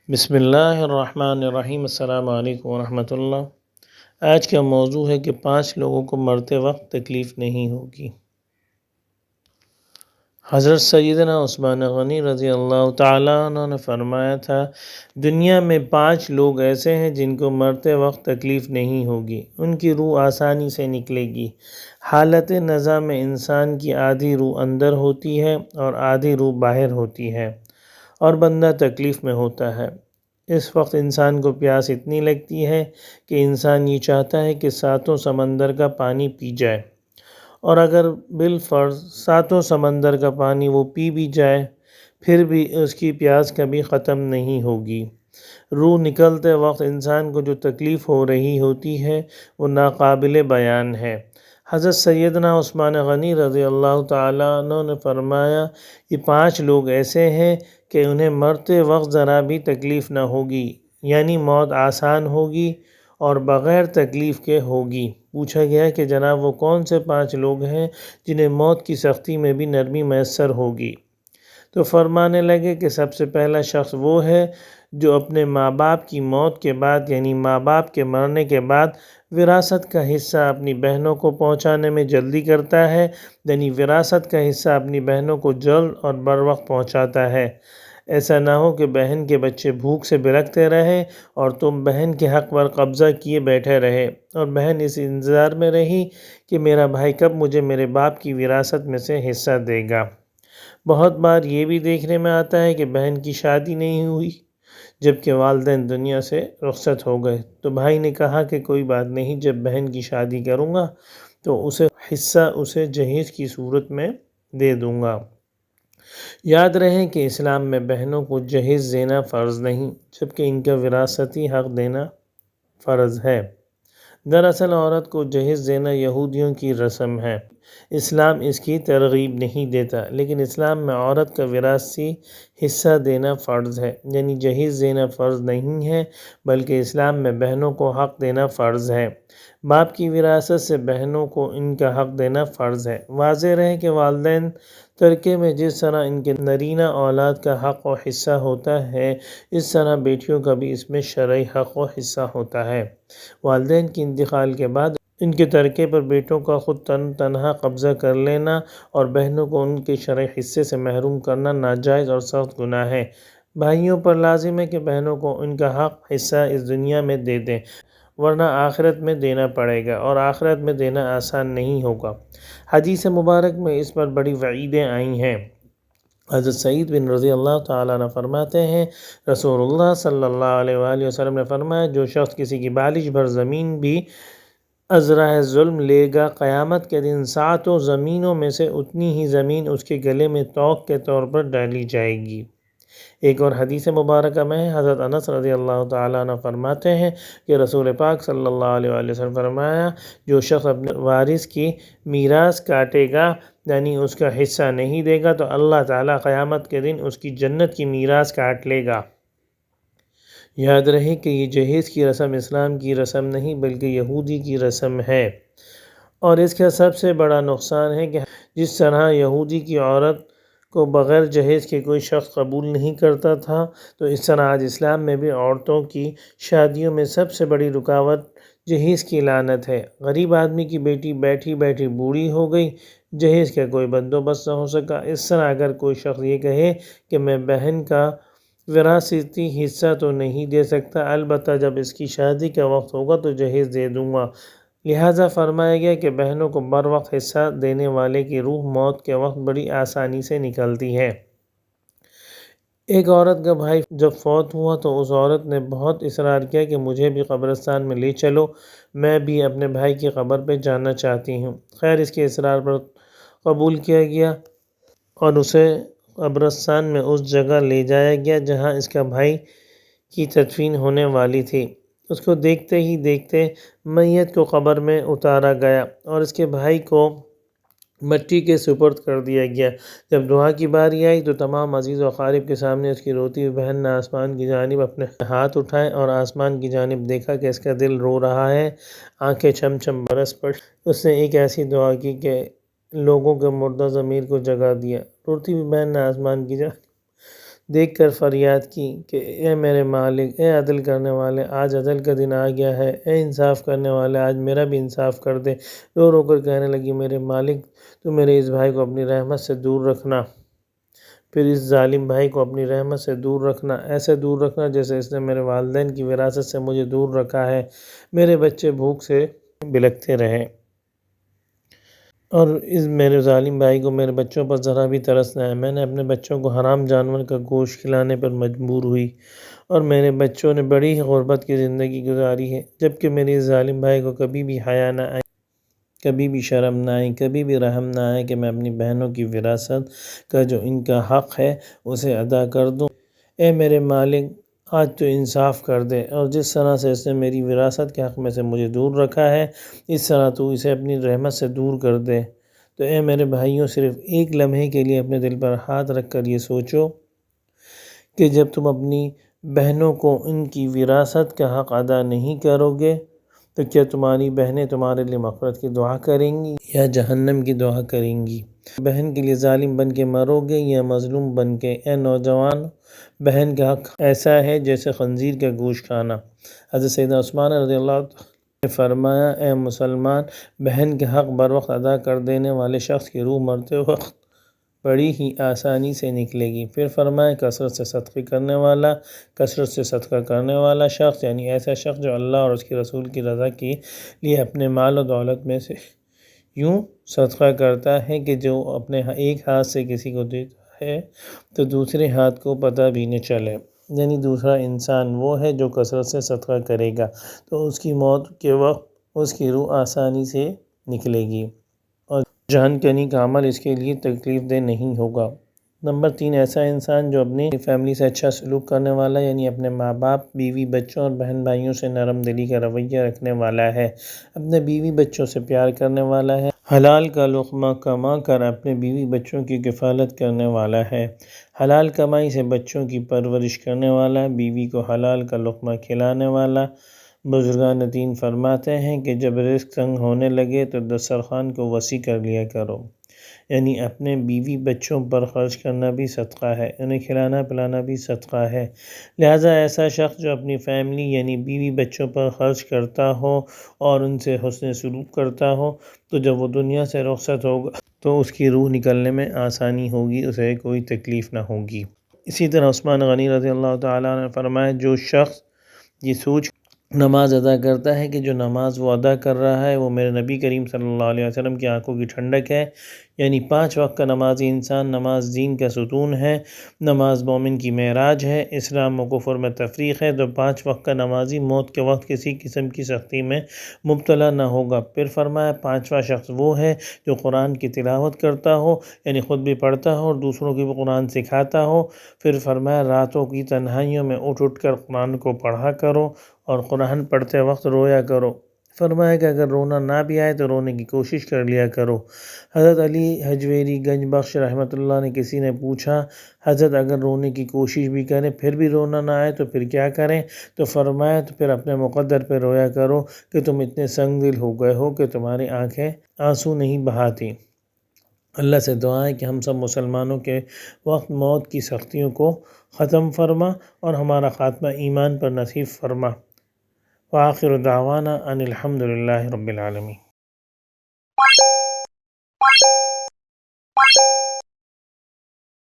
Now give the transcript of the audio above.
بسم اللہ الرحمن الرحیم۔ السلام علیکم ورحمۃ اللہ۔ آج کا موضوع ہے کہ 5 لوگوں کو مرتے وقت تکلیف نہیں ہوگی۔ حضرت سیدنا عثمان غنی رضی اللہ تعالیٰ عنہ نے فرمایا تھا، دنیا میں 5 لوگ ایسے ہیں جن کو مرتے وقت تکلیف نہیں ہوگی، ان کی روح آسانی سے نکلے گی۔ حالت نزا میں انسان کی آدھی روح اندر ہوتی ہے اور آدھی روح باہر ہوتی ہے، اور بندہ تکلیف میں ہوتا ہے۔ اس وقت انسان کو پیاس اتنی لگتی ہے کہ انسان یہ چاہتا ہے کہ 7 سمندر کا پانی پی جائے، اور اگر بالفرض 7 سمندر کا پانی وہ پی بھی جائے پھر بھی اس کی پیاس کبھی ختم نہیں ہوگی۔ روح نکلتے وقت انسان کو جو تکلیف ہو رہی ہوتی ہے وہ ناقابل بیان ہے۔ حضرت سیدنا عثمان غنی رضی اللہ تعالیٰ عنہ نے فرمایا، یہ 5 لوگ ایسے ہیں کہ انہیں مرتے وقت ذرا بھی تکلیف نہ ہوگی، یعنی موت آسان ہوگی اور بغیر تکلیف کے ہوگی۔ پوچھا گیا کہ جناب وہ کون سے 5 لوگ ہیں جنہیں موت کی سختی میں بھی نرمی میسر ہوگی؟ تو فرمانے لگے کہ سب سے پہلا شخص وہ ہے جو اپنے ماں باپ کی موت کے بعد، یعنی ماں باپ کے مرنے کے بعد وراثت کا حصہ اپنی بہنوں کو پہنچانے میں جلدی کرتا ہے، یعنی وراثت کا حصہ اپنی بہنوں کو جلد اور بر وقت پہنچاتا ہے۔ ایسا نہ ہو کہ بہن کے بچے بھوک سے بلکتے رہیں اور تم بہن کے حق پر قبضہ کیے بیٹھے رہے، اور بہن اس انتظار میں رہی کہ میرا بھائی کب مجھے میرے باپ کی وراثت میں سے حصہ دے گا۔ بہت بار یہ بھی دیکھنے میں آتا ہے کہ بہن کی شادی نہیں ہوئی جبکہ والدین دنیا سے رخصت ہو گئے، تو بھائی نے کہا کہ کوئی بات نہیں، جب بہن کی شادی کروں گا تو اسے حصہ اسے جہیز کی صورت میں دے دوں گا۔ یاد رہے کہ اسلام میں بہنوں کو جہیز دینا فرض نہیں، جبکہ ان کا وراثتی حق دینا فرض ہے۔ دراصل عورت کو جہیز دینا یہودیوں کی رسم ہے، اسلام اس کی ترغیب نہیں دیتا، لیکن اسلام میں عورت کا وراثتی حصہ دینا فرض ہے، یعنی جہیز دینا فرض نہیں ہے بلکہ اسلام میں بہنوں کو حق دینا فرض ہے۔ باپ کی وراثت سے بہنوں کو ان کا حق دینا فرض ہے۔ واضح رہے کہ والدین ترکے میں جس طرح ان کے نرینہ اولاد کا حق و حصہ ہوتا ہے، اس طرح بیٹیوں کا بھی اس میں شرعی حق و حصہ ہوتا ہے۔ والدین کے انتقال کے بعد ان کے ترکے پر بیٹوں کا خود تنہا قبضہ کر لینا اور بہنوں کو ان کے شرعی حصے سے محروم کرنا ناجائز اور سخت گناہ ہے۔ بھائیوں پر لازم ہے کہ بہنوں کو ان کا حق حصہ اس دنیا میں دے دیں، ورنہ آخرت میں دینا پڑے گا، اور آخرت میں دینا آسان نہیں ہوگا۔ حدیث مبارک میں اس پر بڑی وعیدیں آئی ہیں۔ حضرت سعید بن رضی اللہ تعالیٰ عنہ فرماتے ہیں، رسول اللہ صلی اللہ علیہ وآلہ وسلم نے فرمایا، جو شخص کسی کی بالش بھر زمین بھی ازرائے ظلم لے گا، قیامت کے دن 7 زمینوں میں سے اتنی ہی زمین اس کے گلے میں توق کے طور پر ڈالی جائے گی۔ ایک اور حدیث مبارکہ میں حضرت انس رضی اللہ تعالیٰ عنہ فرماتے ہیں کہ رسول پاک صلی اللہ علیہ وآلہ وسلم فرمایا، جو شخص اپنے وارث کی میراث کاٹے گا، یعنی اس کا حصہ نہیں دے گا، تو اللہ تعالیٰ قیامت کے دن اس کی جنت کی میراث کاٹ لے گا۔ یاد رہے کہ یہ جہیز کی رسم اسلام کی رسم نہیں بلکہ یہودی کی رسم ہے، اور اس کا سب سے بڑا نقصان ہے کہ جس طرح یہودی کی عورت کو بغیر جہیز کے کوئی شخص قبول نہیں کرتا تھا، تو اس طرح آج اسلام میں بھی عورتوں کی شادیوں میں سب سے بڑی رکاوٹ جہیز کی لعنت ہے۔ غریب آدمی کی بیٹی بیٹھی بیٹھی بوڑھی ہو گئی، جہیز کا کوئی بندوبست نہ ہو سکا۔ اس طرح اگر کوئی شخص یہ کہے کہ میں بہن کا وراثتی حصہ تو نہیں دے سکتا، البتہ جب اس کی شادی کا وقت ہوگا تو جہیز دے دوں گا، لہٰذا فرمایا گیا کہ بہنوں کو بر وقت حصہ دینے والے کی روح موت کے وقت بڑی آسانی سے نکلتی ہے۔ ایک عورت کا بھائی جب فوت ہوا تو اس عورت نے بہت اصرار کیا کہ مجھے بھی قبرستان میں لے چلو، میں بھی اپنے بھائی کی قبر پہ جانا چاہتی ہوں۔ خیر اس کے اصرار پر قبول کیا گیا اور اسے قبرستان میں اس جگہ لے جایا گیا جہاں اس کا بھائی کی تدفین ہونے والی تھی۔ اس کو دیکھتے ہی دیکھتے میت کو قبر میں اتارا گیا اور اس کے بھائی کو مٹی کے سپرد کر دیا گیا۔ جب دعا کی باری آئی تو تمام عزیز و اقارب کے سامنے اس کی روتی ہوئی بہن نے آسمان کی جانب اپنے ہاتھ اٹھائے اور آسمان کی جانب دیکھا کہ اس کا دل رو رہا ہے، آنکھیں چھم چھم برس پڑی۔ اس نے ایک ایسی دعا کی کہ لوگوں کے مردہ ضمیر کو جگا دیا۔ روتی ہوئی بہن نے آسمان کی جانب دیکھ کر فریاد کی کہ اے میرے مالک، اے عدل کرنے والے، آج عدل کا دن آ گیا ہے، اے انصاف کرنے والے، آج میرا بھی انصاف کر دے۔ رو رو کر کہنے لگی، میرے مالک، تو میرے اس بھائی کو اپنی رحمت سے دور رکھنا، پھر اس ظالم بھائی کو اپنی رحمت سے دور رکھنا، ایسے دور رکھنا جیسے اس نے میرے والدین کی وراثت سے مجھے دور رکھا ہے۔ میرے بچے بھوک سے بلکتے رہے اور اس میرے ظالم بھائی کو میرے بچوں پر ذرا بھی ترس نہ ہے۔ میں نے اپنے بچوں کو حرام جانور کا گوشت کھلانے پر مجبور ہوئی اور میرے بچوں نے بڑی ہی غربت کی زندگی گزاری ہے، جبکہ میرے اس ظالم بھائی کو کبھی بھی حیا نہ آئی، کبھی بھی شرم نہ آئی، کبھی بھی رحم نہ آئے کہ میں اپنی بہنوں کی وراثت کا جو ان کا حق ہے اسے ادا کر دوں۔ اے میرے مالک، آج تو انصاف کر دے، اور جس طرح سے اس نے میری وراثت کے حق میں سے مجھے دور رکھا ہے، اس طرح تو اسے اپنی رحمت سے دور کر دے۔ تو اے میرے بھائیوں، صرف ایک لمحے کے لیے اپنے دل پر ہاتھ رکھ کر یہ سوچو کہ جب تم اپنی بہنوں کو ان کی وراثت کا حق ادا نہیں کرو گے تو کیا تمہاری بہنیں تمہارے لیے مغفرت کی دعا کریں گی یا جہنم کی دعا کریں گی؟ بہن کے لیے ظالم بن کے مرو گے یا مظلوم بن کے؟ اے نوجوان، بہن کا حق ایسا ہے جیسے خنزیر کا گوشت کھانا۔ حضرت سیدنا عثمان رضی اللہ عنہ نے فرمایا، اے مسلمان، بہن کے حق بر وقت ادا کر دینے والے شخص کی روح مرتے وقت بڑی ہی آسانی سے نکلے گی۔ پھر فرمایا، کثرت سے صدقے کرنے والا، کثرت سے صدقہ کرنے والا شخص، یعنی ایسا شخص جو اللہ اور اس کے رسول کی رضا کے لیے اپنے مال و دولت میں سے یوں صدقہ کرتا ہے کہ جو اپنے ایک ہاتھ سے کسی کو دیتا ہے تو دوسرے ہاتھ کو پتہ بھی نہ چلے، یعنی دوسرا انسان وہ ہے جو کثرت سے صدقہ کرے گا تو اس کی موت کے وقت اس کی روح آسانی سے نکلے گی اور جان کنی کا عمل اس کے لیے تکلیف دہ نہیں ہوگا۔ نمبر 3، ایسا انسان جو اپنی فیملی سے اچھا سلوک کرنے والا، یعنی اپنے ماں باپ، بیوی بچوں اور بہن بھائیوں سے نرم دلی کا رویہ رکھنے والا ہے، اپنے بیوی بچوں سے پیار کرنے والا ہے، حلال کا لقمہ کما کر اپنے بیوی بچوں کی کفالت کرنے والا ہے، حلال کمائی سے بچوں کی پرورش کرنے والا، بیوی کو حلال کا لقمہ کھلانے والا۔ بزرگان دین فرماتے ہیں کہ جب رزق تنگ ہونے لگے تو دسترخوان کو وسیع کر لیا کرو، یعنی اپنے بیوی بچوں پر خرچ کرنا بھی صدقہ ہے، انہیں کھلانا پلانا بھی صدقہ ہے۔ لہٰذا ایسا شخص جو اپنی فیملی یعنی بیوی بچوں پر خرچ کرتا ہو اور ان سے حسن سلوک کرتا ہو تو جب وہ دنیا سے رخصت ہوگا تو اس کی روح نکلنے میں آسانی ہوگی، اسے کوئی تکلیف نہ ہوگی۔ اسی طرح عثمان غنی رضی اللہ تعالیٰ نے فرمایا، جو شخص یہ سوچ نماز ادا کرتا ہے کہ جو نماز وہ ادا کر رہا ہے وہ میرے نبی کریم صلی اللہ علیہ وسلم کی آنکھوں کی ٹھنڈک ہے، یعنی 5 وقت کا نمازی انسان، نماز دین کا ستون ہے، نماز مومن کی معراج ہے، اسلام و کفر میں تفریق ہے، تو 5 وقت کا نمازی موت کے وقت کسی قسم کی سختی میں مبتلا نہ ہوگا۔ پھر فرمایا، 5واں شخص وہ ہے جو قرآن کی تلاوت کرتا ہو، یعنی خود بھی پڑھتا ہو اور دوسروں کو بھی قرآن سکھاتا ہو۔ پھر فرمایا، راتوں کی تنہائیوں میں اٹھ اٹھ کر قرآن کو پڑھا کرو اور قرآن پڑھتے وقت رویا کرو۔ فرمایا کہ اگر رونا نہ بھی آئے تو رونے کی کوشش کر لیا کرو۔ حضرت علی حجویری گنج بخش رحمۃ اللہ نے کسی نے پوچھا، حضرت اگر رونے کی کوشش بھی کریں پھر بھی رونا نہ آئے تو پھر کیا کریں؟ تو فرمایا، تو پھر اپنے مقدر پہ رویا کرو کہ تم اتنے سنگ دل ہو گئے ہو کہ تمہاری آنکھیں آنسو نہیں بہاتی۔ اللہ سے دعا ہے کہ ہم سب مسلمانوں کے وقت موت کی سختیوں کو ختم فرما اور ہمارا خاتمہ ایمان پر نصیب فرما۔ وآخر دعوانا ان الحمد للہ رب العالمین۔